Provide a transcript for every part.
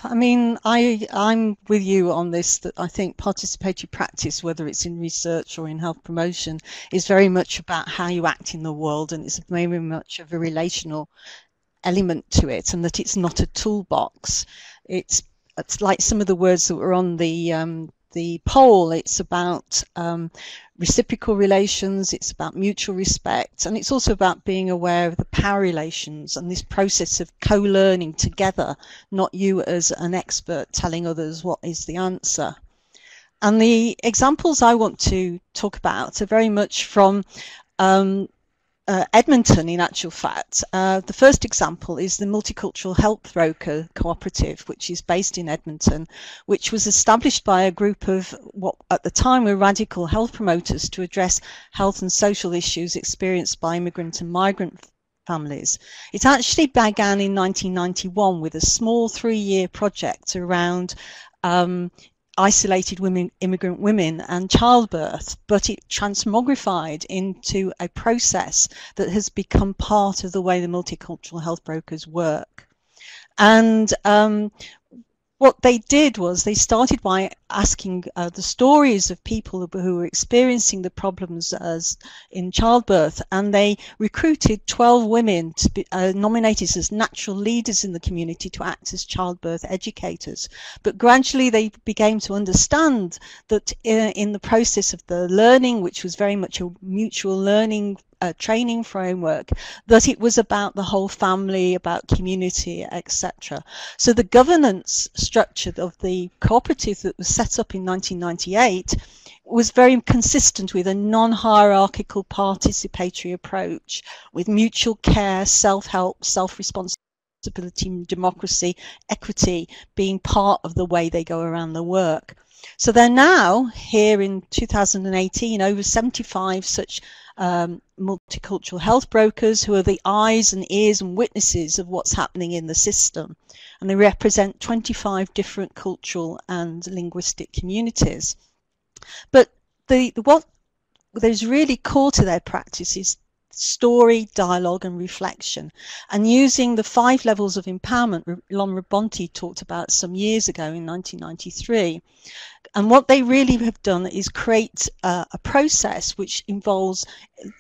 I mean, I'm with you on this, that I think participatory practice, whether it's in research or in health promotion, is very much about how you act in the world, and it's very much of a relational element to it, and that it's not a toolbox. It's like some of the words that were on the poll. It's about reciprocal relations, it's about mutual respect, and it's also about being aware of the power relations and this process of co-learning together, not you as an expert telling others what is the answer. And the examples I want to talk about are very much from Edmonton, in actual fact. The first example is the Multicultural Health Broker Cooperative, which is based in Edmonton, which was established by a group of what at the time were radical health promoters to address health and social issues experienced by immigrant and migrant families. It actually began in 1991 with a small 3-year project around isolated immigrant women and childbirth, but it transmogrified into a process that has become part of the way the multicultural health brokers work. And what they did was they started by asking the stories of people who were experiencing the problems as in childbirth, and they recruited 12 women to be nominated as natural leaders in the community to act as childbirth educators. But gradually they began to understand that in the process of the learning, which was very much a mutual learning training framework, that it was about the whole family, about community, etc. So the governance structure of the cooperative that was set up in 1998 was very consistent with a non-hierarchical participatory approach, with mutual care, self-help, self-responsibility, democracy, equity being part of the way they go around the work. So they're now, here in 2018, over 75 such multicultural health brokers who are the eyes and ears and witnesses of what's happening in the system. And they represent 25 different cultural and linguistic communities. But what is really core to their practice is story, dialogue and reflection, and using the 5 levels of empowerment Lon Rabonte talked about some years ago in 1993. And what they really have done is create a process which involves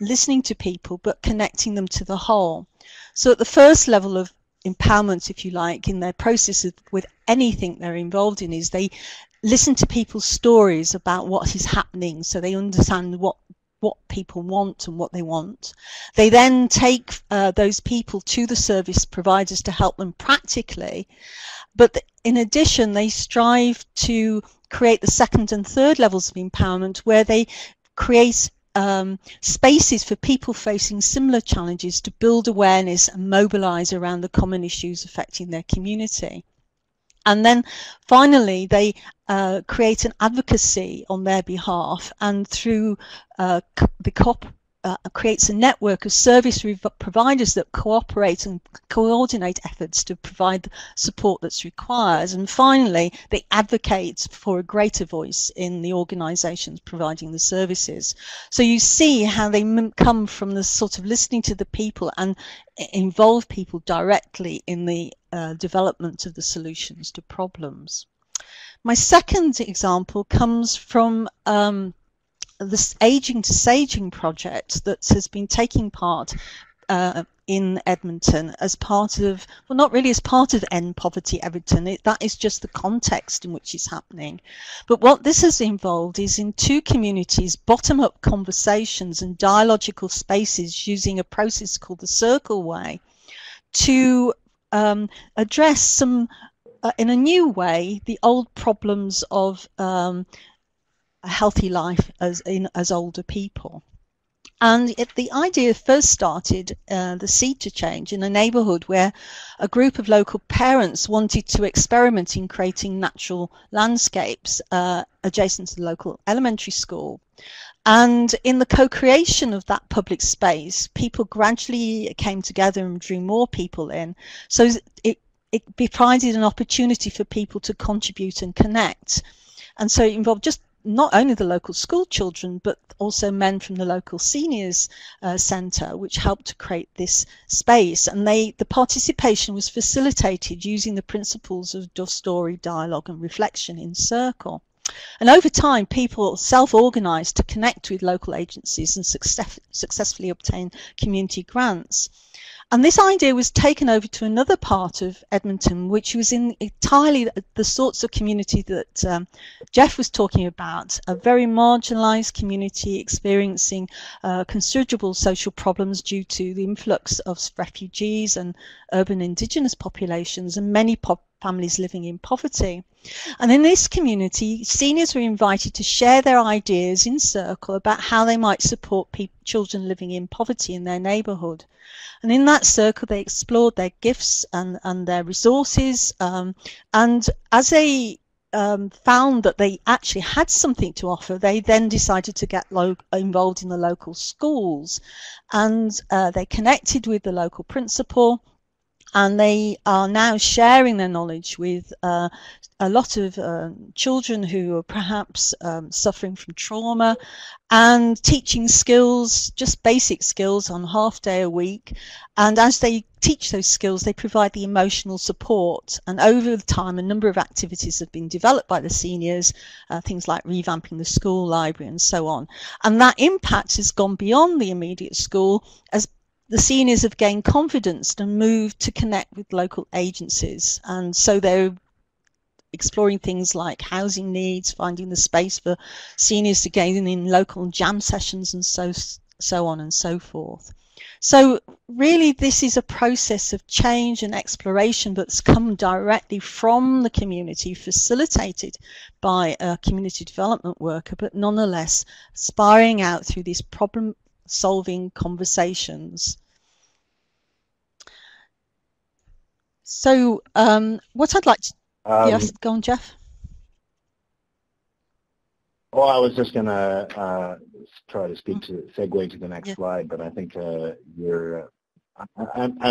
listening to people but connecting them to the whole. So at the first level of empowerment, if you like, in their process with anything they're involved in, is they listen to people's stories about what is happening, so they understand what people want and what they want. They then take those people to the service providers to help them practically, but in addition they strive to create the 2nd and 3rd levels of empowerment, where they create spaces for people facing similar challenges to build awareness and mobilize around the common issues affecting their community. And then finally they create an advocacy on their behalf, and through the COP creates a network of service providers that cooperate and coordinate efforts to provide the support that's required. And finally, they advocate for a greater voice in the organisations providing the services. So you see how they come from the sort of listening to the people and involve people directly in the development of the solutions to problems. My second example comes from this Aging to Saging project that has been taking part in Edmonton as part of, well, not really as part of End Poverty Edmonton, that is just the context in which it's happening. But what this has involved is in 2 communities, bottom-up conversations and dialogical spaces using a process called the Circle Way to address some, in a new way, the old problems of a healthy life as older people. And the idea first started, the seed to change, in a neighbourhood where a group of local parents wanted to experiment in creating natural landscapes adjacent to the local elementary school. And in the co-creation of that public space, people gradually came together and drew more people in. So it provided an opportunity for people to contribute and connect. And so it involved just not only the local school children, but also men from the local seniors centre, which helped to create this space. And the participation was facilitated using the principles of story, dialogue and reflection in circle. And over time, people self-organised to connect with local agencies and successfully obtain community grants. And this idea was taken over to another part of Edmonton, which was in entirely the sorts of community that Jeff was talking about, a very marginalised community experiencing considerable social problems due to the influx of refugees and urban indigenous populations, and many families living in poverty. And in this community, seniors were invited to share their ideas in circle about how they might support children living in poverty in their neighbourhood. And in that circle, they explored their gifts and their resources. And as they found that they actually had something to offer, they then decided to get involved in the local schools. And they connected with the local principal. And they are now sharing their knowledge with a lot of children who are perhaps suffering from trauma, and teaching skills, just basic skills, on half day a week. And as they teach those skills, they provide the emotional support. And over the time, a number of activities have been developed by the seniors, things like revamping the school library and so on. And that impact has gone beyond the immediate school as the seniors have gained confidence and moved to connect with local agencies. And so they're exploring things like housing needs, finding the space for seniors to gain in local jam sessions, and so on and so forth. So really, this is a process of change and exploration that's come directly from the community, facilitated by a community development worker, but nonetheless spiraling out through these problem-solving conversations. So what I'd like to... yes, go on, Jeff. Well, I was just going to try to segue to the next slide, but I think I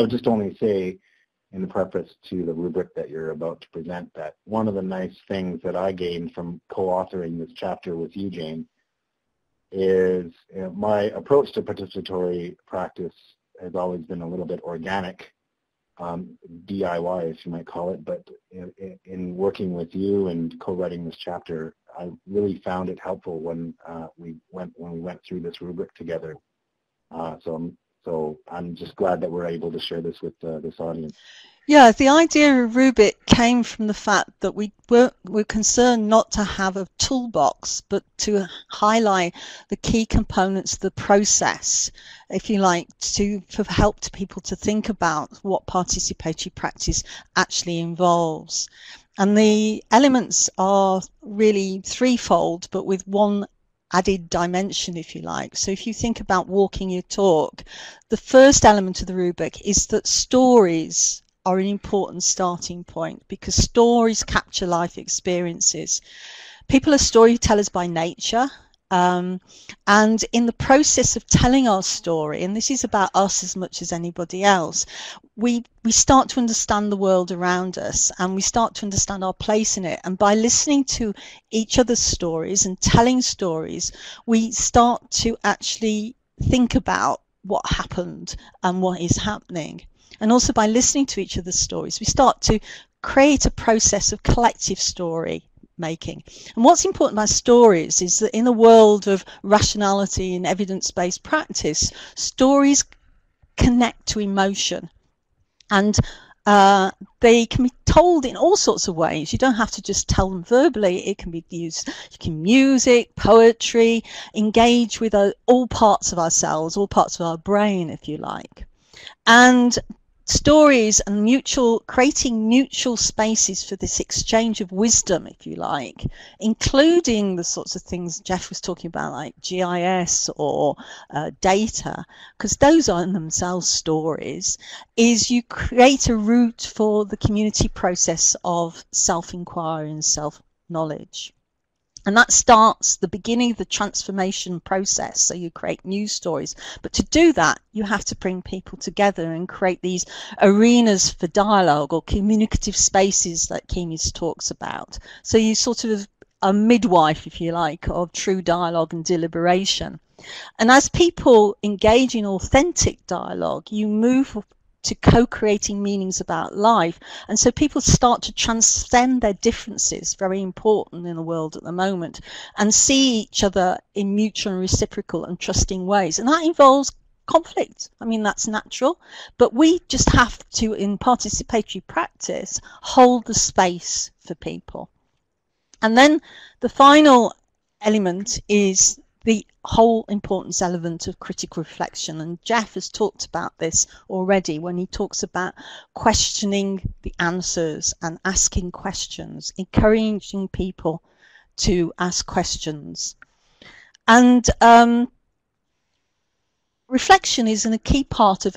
would just only say in the preface to the rubric that you're about to present that one of the nice things that I gained from co-authoring this chapter with you, Jane, is my approach to participatory practice has always been a little bit organic, DIY, if you might call it, but in working with you and co-writing this chapter, I really found it helpful when we went through this rubric together. So I'm just glad that we're able to share this with this audience. Yeah, the idea of Rubric came from the fact that we're concerned not to have a toolbox, but to highlight the key components of the process, if you like, to help people to think about what participatory practice actually involves. And the elements are really threefold, but with one added dimension, if you like. So if you think about walking your talk, the first element of the rubric is that stories are an important starting point, because stories capture life experiences. People are storytellers by nature, and in the process of telling our story, and this is about us as much as anybody else, we start to understand the world around us, and we start to understand our place in it. And by listening to each other's stories and telling stories, we start to actually think about what happened and what is happening. And also by listening to each other's stories, we start to create a process of collective story making. And what's important about stories is that in a world of rationality and evidence-based practice, stories connect to emotion. And they can be told in all sorts of ways. You don't have to just tell them verbally. It can be used, music, poetry, engage with all parts of ourselves, all parts of our brain, if you like. And stories and creating mutual spaces for this exchange of wisdom, if you like, including the sorts of things Jeff was talking about, like GIS or data, because those are in themselves stories, is you create a route for the community process of self-inquiry and self-knowledge. And that starts the beginning of the transformation process. So you create news stories. But to do that, you have to bring people together and create these arenas for dialogue, or communicative spaces that Kemis talks about. So you sort of a midwife, if you like, of true dialogue and deliberation. And as people engage in authentic dialogue, you move to co-creating meanings about life. And so people start to transcend their differences, very important in the world at the moment, and see each other in mutual and reciprocal and trusting ways. And that involves conflict. I mean, that's natural, but we just have to, in participatory practice, hold the space for people. And then the final element is the whole importance element of critical reflection. And Jeff has talked about this already when he talks about questioning the answers and asking questions, encouraging people to ask questions. And reflection is a key part of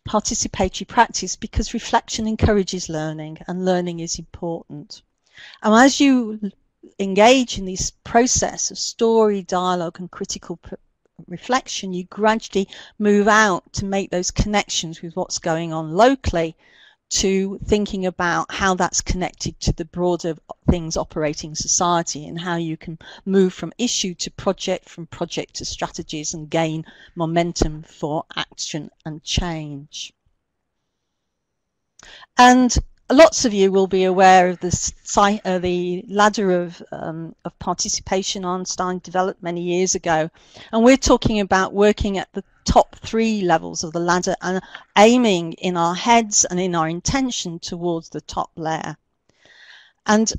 participatory practice, because reflection encourages learning, and learning is important. And as you engage in this process of story, dialogue, and critical reflection, you gradually move out to make those connections with what's going on locally, to thinking about how that's connected to the broader things operating in society, and how you can move from issue to project, from project to strategies, and gain momentum for action and change. And lots of you will be aware of the ladder of participation Einstein developed many years ago, and we're talking about working at the top 3 levels of the ladder and aiming in our heads and in our intention towards the top layer. And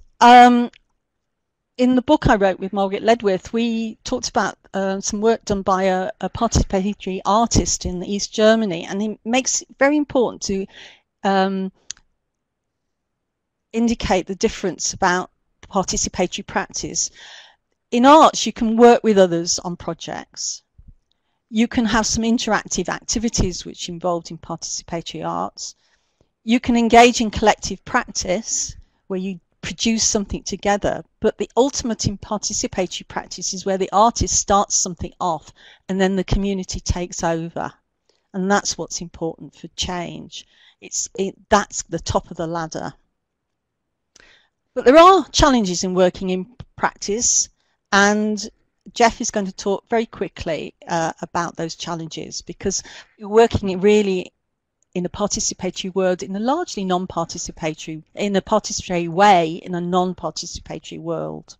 in the book I wrote with Margaret Ledwith, we talked about some work done by a participatory artist in East Germany, and it makes it very important to indicate the difference about participatory practice. In arts, you can work with others on projects. You can have some interactive activities which involved in participatory arts. You can engage in collective practice where you produce something together, but the ultimate in participatory practice is where the artist starts something off and then the community takes over. And that's what's important for change. That's the top of the ladder. But there are challenges in working in practice, and Jeff is going to talk very quickly about those challenges, because you're working really in a participatory world, in a largely non-participatory, in a participatory way, in a non-participatory world.